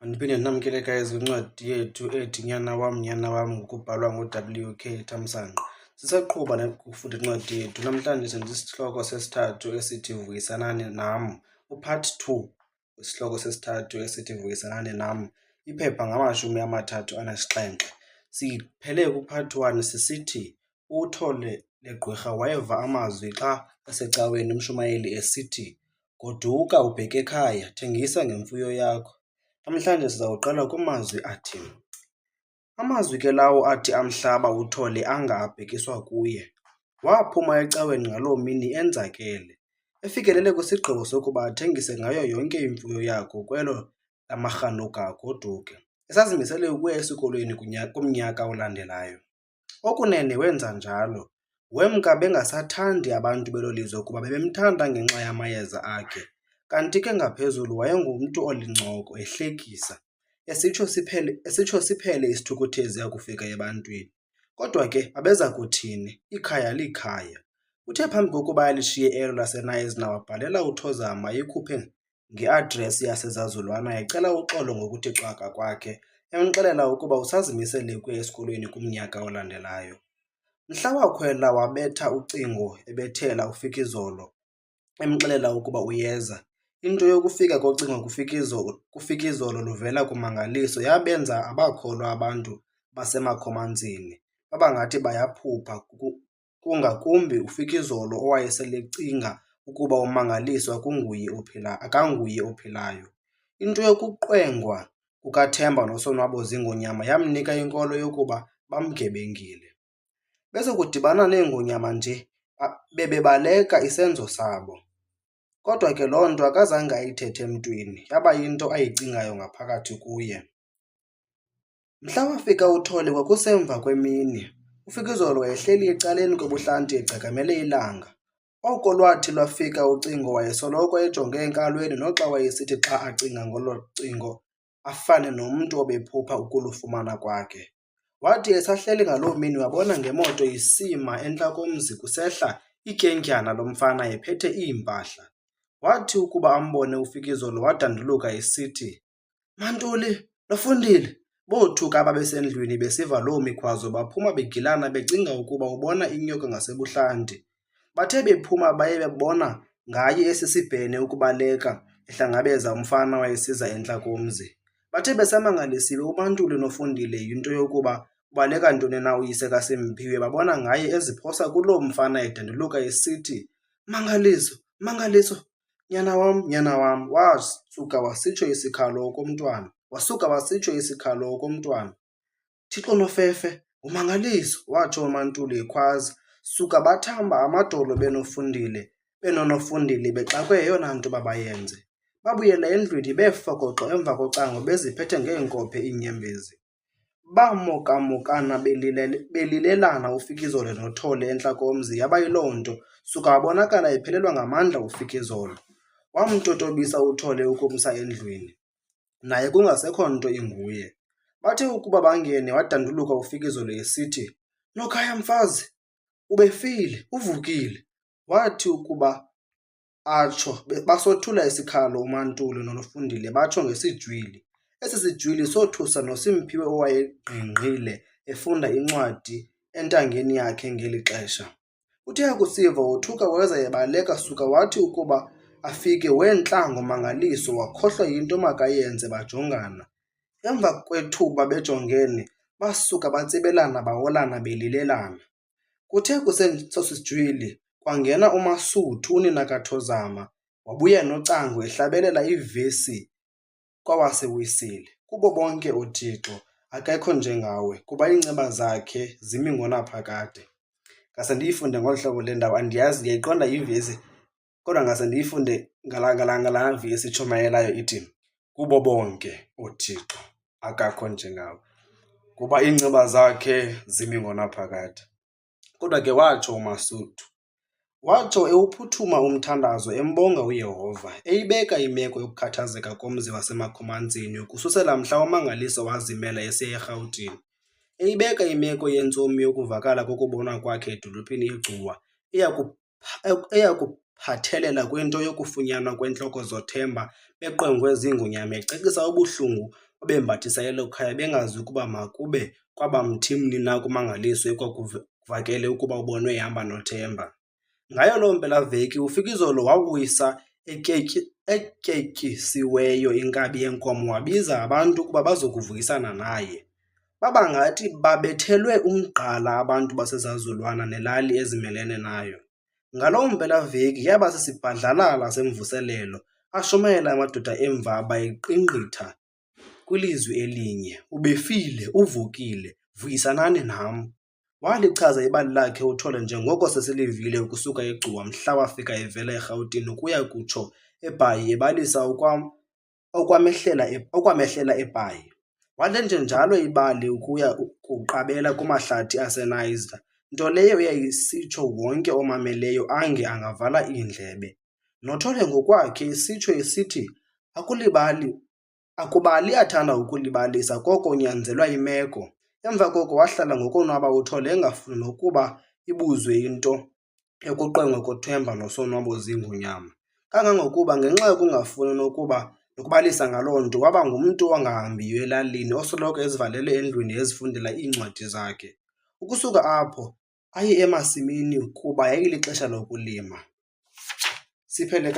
Andiphinde ndinamkele guys kwincwadi yethu ethi Nyana Wam ngokubhalwa ngu-W.K. Thamsanqa. Sisaqhuba ukufunda incwadi yethu. Namhlanje sendisihloko sesithathu esithi Vuyisanani Nam, upart 2 wesihloko sesithathu esithi Vuyisanani Nam, iphepha ngama-37. Siphele kupart 1 sisithi uThole legqwirha wayeva amazwi xa esecaweni umshumayeli esithi, "Goduka ubheke ekhaya, thengisa ngemfuyo yakho." Namhlanje sizawuqala kumazwi athi, amazwi ke lawo athi amhlaba uThole anga abhekiswa kuye. Waphuma ecaweni ngaloo mini enzakele, efikelele kwisigqibo sokuba athengise ngayo yonke imfuyo yakho kwelo lamarhanuka agoduke. Esazimisele ukuya esikolweni kumnyaka olandelayo. Okunene wenza njalo, wemka bengasathandi abantu belo lizwe kuba bebemthanda ngenxa yamayeza akhe. Kanti ke ngaphezulu wayengumntu olincoko, ehlekisa, esitsho siphele isithukuthezi akufika ebantwini. Kodwa ke babeza kuthini, ikhaya likhaya. Uthe phambi kokuba alishiye elo laseNice wabhalela uThozama ayikhuphe ngeadresi yasezazulwana ecela uxolo ngokuthi xaka kwakhe, emxelela ukuba usazimisele ukuya esikolweni kumnyaka olandelayo. Mhla wakhwela wabetha ucingo ebethela uFikizolo, emxelela ukuba uyeza. Into yokufika kocingo kuFikizolo luvela kumangaliso yabenza abakholwa abantu baseMakhomanzini, babangathi bayaphupha, kungakumbi uFikizolo owayeselecinga ukuba umangaliswa akanguye ophilayo. Into yokuqwengwa kukaThemba noSonwabo Zingonyama yamnika inkolo yokuba bamgebengile. Bezokudibana neengonyama nje bebebaleka isenzo sabo. Kodwa ke loo nto akazange ayithethe emntwini, yaba yinto ayicingayo ngaphakathi kuye. Mhla wafika uThole kwakusemva kwemini. uFikizolo wayehleli ecaleni kobuhlanti egcakamele ilanga. Oko lwathi lwafika ucingo wayesoloko ejonge enkalweni, noxa wayesithi xa acinga ngolo cingo afane nomntu obephupha ukulufumana kwakhe. Wathi esahleli ngaloo mini wabona ngemoto isima entla komzi kusehla ityentyana lomfana ephethe iimpahla. Wathi ukuba ambone uFikizolo wadanduluka esithi, "Mantuli, Nofundile!" Boothuka ababesendlwini besiva loo mikhwazo baphuma begilana becinga ukuba ubona inyoka ngasebuhlanti. Bathe bephuma baye bebona ngaye esisibhene ukubaleka ehlangabeza umfana wayesiza entla komzi. Bathe besamangalisiwe uMantuli noFundile yinto yokuba ubaleka ntoni na uyise kaSimphiwe, babona ngaye eziphosa kuloo mfana edanduluka esithi, "Mangaliso, Mangaliso! Nyana wam, wasuka wasitsho isikhalo okomntwana. Thixo Nofefe, ngumangaliso, watsho uMantuli ekhwaza. Suka bathamba amadolo benonofundile bexakwe yeyona nto babayenze. Babuyela endlwini befokoxo emva kocango beziphethe ngeenkophe iinyembezi. Bamokamokana belilelana uFikizolo noThole entla komzi, yaba yiloo nto suka wabonakala ephelelwa ngamandla uFikizolo. Wamtotobisa uThole ukumsa endlwini, naye kungasekho nto inguye. Bathe ukuba bangene wadanduluka uFikizolo esithi, "Nokhaya mfazi, ubefile, uvukile." Wathi ukuba atsho basothula isikhalo uMantuli noNofundile batsho ngesijwili. Esi sijwili sothusa noSimphiwe owayengqingqile efunda incwadi entangeni yakhe ngeli xesha. Uthe akusiva wothuka weza ebaleka, suka wathi ukuba afike wentla ngomangaliso, wakhohlwa yinto makayenze bajongana. Emva kwethuba bejongene, basuka batsibelana bawolana belilelana. Kuthe kuseso sijwili kwangena uMasuthu unina kaThozama, wabuya nocango ehlabelela ivesi kwawaseWesile. Kubo bonke uThixo akekho njengawe, kuba iinceba zakhe zimi ngonaphakade. Ngase ndiyifunde ngolu hlobo le ndawo, andiyazi ndiyayiqonda ivesi, kodwa ngase ndiyifunde ngalaa vesi itshumayelayo ithi, kubo bonke uThixo akakho njengawe, kuba iinceba zakhe zimi ngonaphakade. Kodwa ke watsho uMasuthu, watsho ewuphuthuma umthandazo embonga uYehova, eyibeka imeko yokukhathazeka komzi waseMakhomanzini ukususela mhla umangaliso wazimela esiya eRhawutini, eyibeka imeko yentsomi yokuvakala kokubonwa kwakhe edolophini iGcuwa eyakuphathelela kwinto yokufunyanwa kweentloko zoThemba beqwengwe ziingonyama, ecekisa ubuhlungu obembathisa elo khaya bengazi ukuba makube kwaba mthimni na kumangaliso ekwakuvakele ukuba ubonwe ehamba noThemba. Ngayo loo mpelaveki uFikizolo wawisa etyetyisiweyo inkabi yenkomo wabiza abantu ukuba bazokuvuyisana naye. Baba ngathi babethelwe umgqala abantu basezazulwana nelali ezimelene nayo. Ngaloo mpelaveki yaba sisibhadlalala semvuselelo, ashumayela amadoda emva abayiqingqitha kwilizwi elinye, "Ubefile, uvukile, vuyisanani nam." Walichaza ibali lakhe uThole njengoko sesilivile ukusuka eGcuwa mhla wafika evela eRhawutini ukuya kutsho eBhayi ebalisa okwamehlela eBhayi. Walenje njalo ibali ukuya kuqabela kumahlathi aseNiger, nto leyo eyayisitsho wonke omameleyo ange angavala iindlebe. NoThole ngokwakhe isitsho esithi, akubali athanda ukulibalisa koko unyanzelwa yimeko. Emva koko wahlala ngokonwaba uThole engafuni nokuba ibuzwe into yokuqengwa koThemba noSonwabo ziingonyama. Kangangokuba ngenxa yokungafuni nokubalisa ngaloo nto, waba ngumntu ongahambiyo elalini, osoloko ezivalele endlwini ezifundela iincwadi zakhe. Ukusuka apho aye emasimini kuba yayilixesha lokulima. Siphele